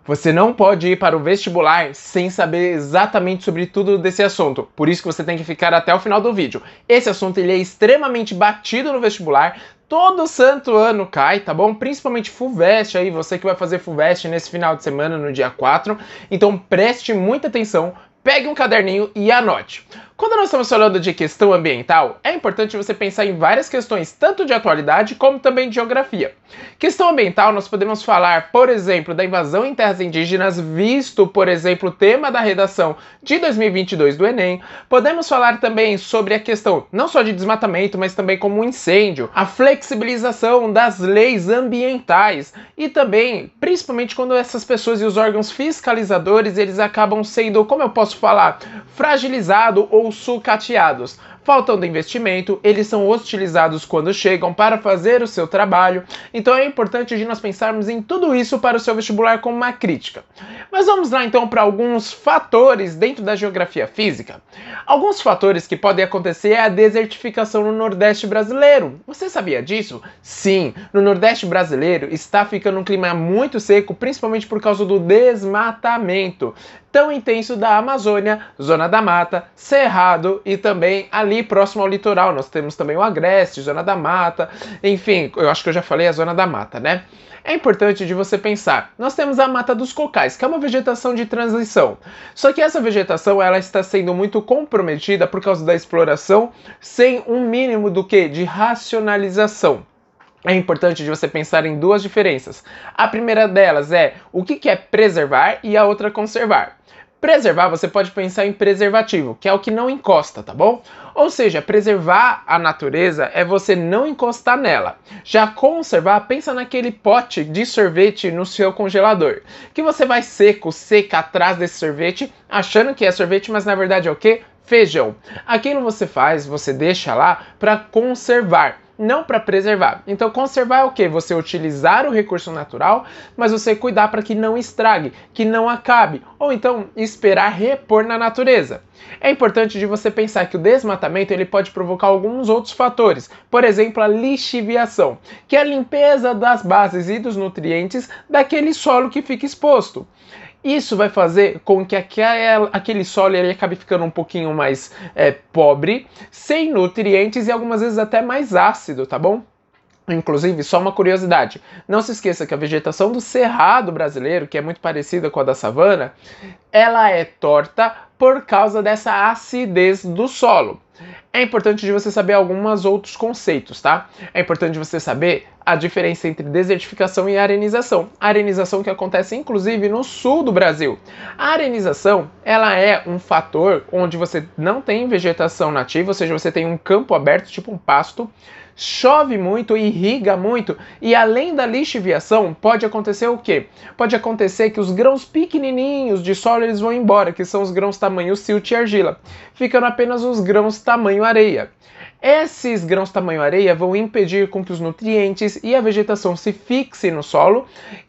Você não pode ir para o vestibular sem saber exatamente sobre tudo desse assunto. Por isso que você tem que ficar até o final do vídeo. Esse assunto ele é extremamente batido no vestibular. Todo santo ano cai, tá bom? Principalmente FUVEST aí, você que vai fazer FUVEST nesse final de semana, no dia 4. Então preste muita atenção, pegue um caderninho e anote. Quando nós estamos falando de questão ambiental, é importante você pensar em várias questões, tanto de atualidade como também de geografia. Questão ambiental, nós podemos falar, por exemplo, da invasão em terras indígenas, visto, por exemplo, o tema da redação de 2022 do Enem. Podemos falar também sobre a questão, não só de desmatamento, mas também como um incêndio, a flexibilização das leis ambientais e também, principalmente quando essas pessoas e os órgãos fiscalizadores, eles acabam sendo, como eu posso falar, fragilizados ou sucateados. Faltando investimento, eles são hostilizados quando chegam para fazer o seu trabalho, então é importante de nós pensarmos em tudo isso para o seu vestibular como uma crítica. Mas vamos lá então para alguns fatores dentro da geografia física. Alguns fatores que podem acontecer é a desertificação no Nordeste brasileiro. Você sabia disso? Sim, no Nordeste brasileiro está ficando um clima muito seco, principalmente por causa do desmatamento tão intenso da Amazônia, Zona da Mata, Cerrado e também ali próximo ao litoral. Nós temos também o Agreste, Zona da Mata, enfim, eu acho que eu já falei a Zona da Mata, né? É importante de você pensar, nós temos a Mata dos Cocais, que é uma vegetação de transição. Só que essa vegetação ela está sendo muito comprometida por causa da exploração, sem um mínimo do que? De racionalização. É importante de você pensar em duas diferenças. A primeira delas é o que é preservar e a outra conservar. Preservar, você pode pensar em preservativo, que é o que não encosta, tá bom? Ou seja, preservar a natureza é você não encostar nela. Já conservar, pensa naquele pote de sorvete no seu congelador, que você vai seca atrás desse sorvete, achando que é sorvete, mas na verdade é o quê? Feijão. Aquilo você faz, você deixa lá para conservar, não para preservar. Então conservar é o quê? Você utilizar o recurso natural, mas você cuidar para que não estrague, que não acabe, ou então esperar repor na natureza. É importante de você pensar que o desmatamento ele pode provocar alguns outros fatores, por exemplo, a lixiviação, que é a limpeza das bases e dos nutrientes daquele solo que fica exposto. Isso vai fazer com que aquele solo ele acabe ficando um pouquinho mais pobre, sem nutrientes e algumas vezes até mais ácido, tá bom? Inclusive, só uma curiosidade, não se esqueça que a vegetação do cerrado brasileiro, que é muito parecida com a da savana, ela é torta por causa dessa acidez do solo. É importante de você saber alguns outros conceitos, tá? É importante você saber a diferença entre desertificação e arenização. A arenização que acontece inclusive no sul do Brasil. A arenização, ela é um fator onde você não tem vegetação nativa, ou seja, você tem um campo aberto, tipo um pasto, chove muito, irriga muito e além da lixiviação pode acontecer o quê? Pode acontecer que os grãos pequenininhos de solo eles vão embora, que são os grãos tamanho silt e argila, ficando apenas os grãos tamanho areia. Esses grãos tamanho areia vão impedir com que os nutrientes e a vegetação se fixem no solo,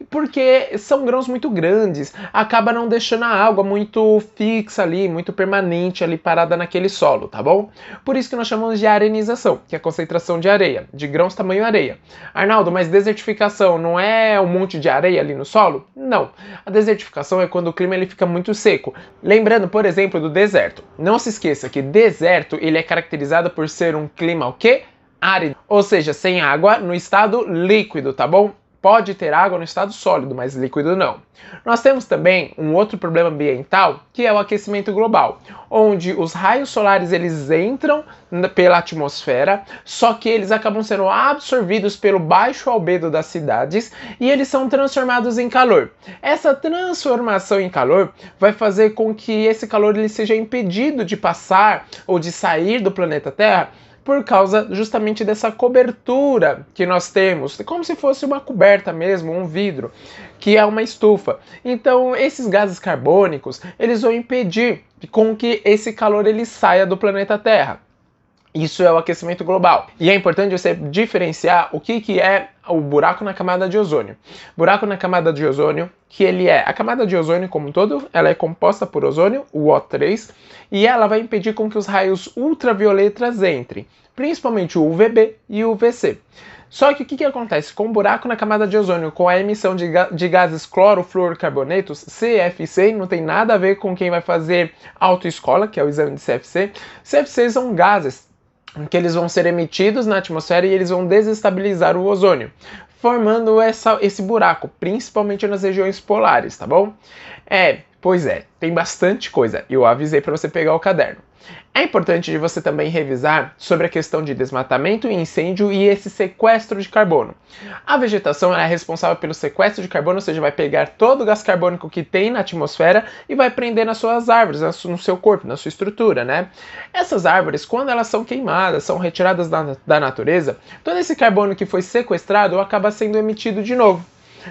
porque são grãos muito grandes, acaba não deixando a água muito fixa ali, muito permanente ali parada naquele solo, tá bom? Por isso que nós chamamos de arenização, que é a concentração de areia, de grãos tamanho areia. Arnaldo, mas desertificação não é um monte de areia ali no solo? Não. A desertificação é quando o clima ele fica muito seco. Lembrando, por exemplo, do deserto. Não se esqueça que deserto ele é caracterizado por ser um clima o quê? Árido, ou seja, sem água no estado líquido, tá bom? Pode ter água no estado sólido, mas líquido não. Nós temos também um outro problema ambiental, que é o aquecimento global, onde os raios solares eles entram pela atmosfera, só que eles acabam sendo absorvidos pelo baixo albedo das cidades e eles são transformados em calor. Essa transformação em calor vai fazer com que esse calor ele seja impedido de passar ou de sair do planeta Terra por causa justamente dessa cobertura que nós temos, como se fosse uma coberta mesmo, um vidro, que é uma estufa. Então, esses gases carbônicos, eles vão impedir com que esse calor ele saia do planeta Terra. Isso é o aquecimento global. E é importante você diferenciar o que é o buraco na camada de ozônio. Buraco na camada de ozônio, que ele é... A camada de ozônio como um todo, ela é composta por ozônio, o O3, e ela vai impedir com que os raios ultravioletas entrem, principalmente o UVB e o UVC. Só que o que acontece? Com o buraco na camada de ozônio, com a emissão de gases clorofluorocarbonetos, CFC, não tem nada a ver com quem vai fazer autoescola, que é o exame de CFC. CFC são gases que eles vão ser emitidos na atmosfera e eles vão desestabilizar o ozônio, formando esse buraco, principalmente nas regiões polares, tá bom? Pois é, tem bastante coisa, eu avisei para você pegar o caderno. É importante de você também revisar sobre a questão de desmatamento e incêndio e esse sequestro de carbono. A vegetação é responsável pelo sequestro de carbono, ou seja, vai pegar todo o gás carbônico que tem na atmosfera e vai prender nas suas árvores, no seu corpo, na sua estrutura, né? Essas árvores, quando elas são queimadas, são retiradas da natureza, todo esse carbono que foi sequestrado acaba sendo emitido de novo.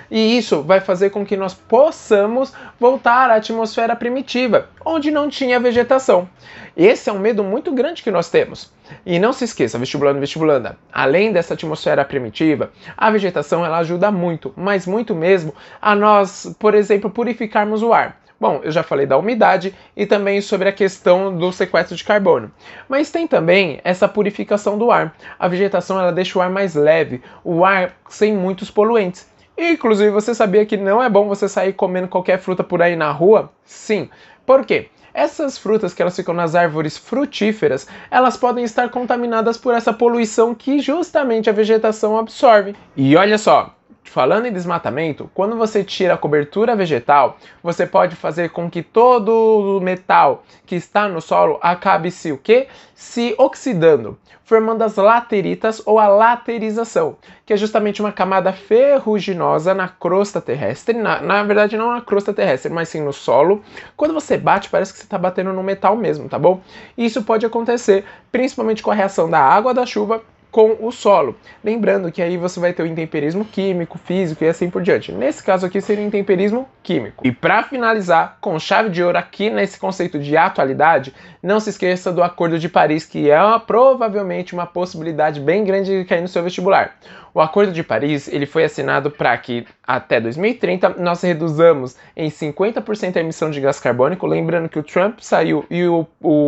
E isso vai fazer com que nós possamos voltar à atmosfera primitiva, onde não tinha vegetação. Esse é um medo muito grande que nós temos. E não se esqueça, vestibulando, vestibulanda, além dessa atmosfera primitiva, a vegetação ela ajuda muito, mas muito mesmo, a nós, por exemplo, purificarmos o ar. Bom, eu já falei da umidade e também sobre a questão do sequestro de carbono. Mas tem também essa purificação do ar. A vegetação ela deixa o ar mais leve, o ar sem muitos poluentes. Inclusive, você sabia que não é bom você sair comendo qualquer fruta por aí na rua? Sim. Por quê? Essas frutas que elas ficam nas árvores frutíferas, elas podem estar contaminadas por essa poluição que justamente a vegetação absorve. E olha só, falando em desmatamento, quando você tira a cobertura vegetal, você pode fazer com que todo o metal que está no solo acabe o quê? Se oxidando, formando as lateritas ou a laterização, que é justamente uma camada ferruginosa na crosta terrestre, na verdade não na crosta terrestre, mas sim no solo. Quando você bate, parece que você está batendo no metal mesmo, tá bom? Isso pode acontecer principalmente com a reação da água da chuva com o solo. Lembrando que aí você vai ter o intemperismo químico, físico e assim por diante. Nesse caso aqui seria o intemperismo químico. E para finalizar, com chave de ouro aqui nesse conceito de atualidade, não se esqueça do Acordo de Paris, que é provavelmente uma possibilidade bem grande de cair no seu vestibular. O Acordo de Paris ele foi assinado para que até 2030 nós reduzamos em 50% a emissão de gás carbônico. Lembrando que o Trump saiu e o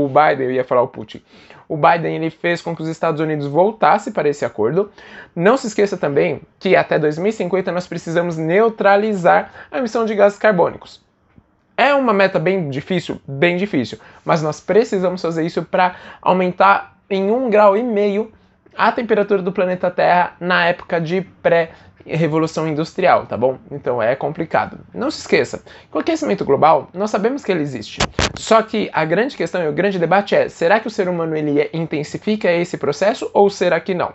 Biden, eu ia falar o Putin, o Biden ele fez com que os Estados Unidos voltassem para esse acordo. Não se esqueça também que até 2050 nós precisamos neutralizar a emissão de gases carbônicos. É uma meta bem difícil, mas nós precisamos fazer isso para aumentar em 1,5 grau a temperatura do planeta Terra na época de pré-revolução industrial, tá bom? Então é complicado. Não se esqueça, com o aquecimento global, nós sabemos que ele existe. Só que a grande questão e o grande debate é, será que o ser humano ele intensifica esse processo ou será que não?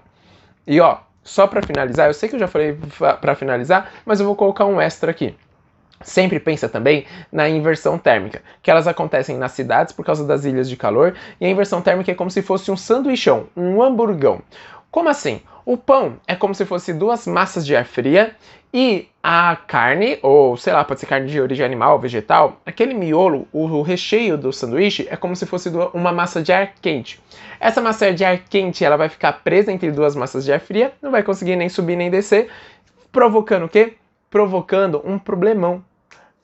E ó, só para finalizar, eu sei que eu já falei para finalizar, mas eu vou colocar um extra aqui. Sempre pensa também na inversão térmica, que elas acontecem nas cidades por causa das ilhas de calor, e a inversão térmica é como se fosse um sanduichão, um hamburgão. Como assim? O pão é como se fosse 2 massas de ar fria e a carne, ou sei lá, pode ser carne de origem animal, vegetal, aquele miolo, o recheio do sanduíche é como se fosse uma massa de ar quente. Essa massa de ar quente ela vai ficar presa entre 2 massas de ar fria, não vai conseguir nem subir nem descer, provocando o quê? Provocando um problemão.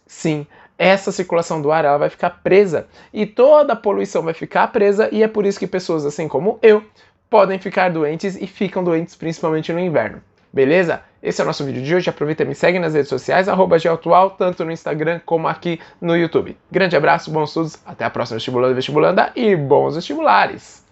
Sim, essa circulação do ar ela vai ficar presa e toda a poluição vai ficar presa e é por isso que pessoas assim como eu podem ficar doentes e ficam doentes principalmente no inverno. Beleza? Esse é o nosso vídeo de hoje. Aproveita e me segue nas redes sociais, @geoatual, tanto no Instagram como aqui no YouTube. Grande abraço, bons estudos, até a próxima vestibulanda e bons vestibulares!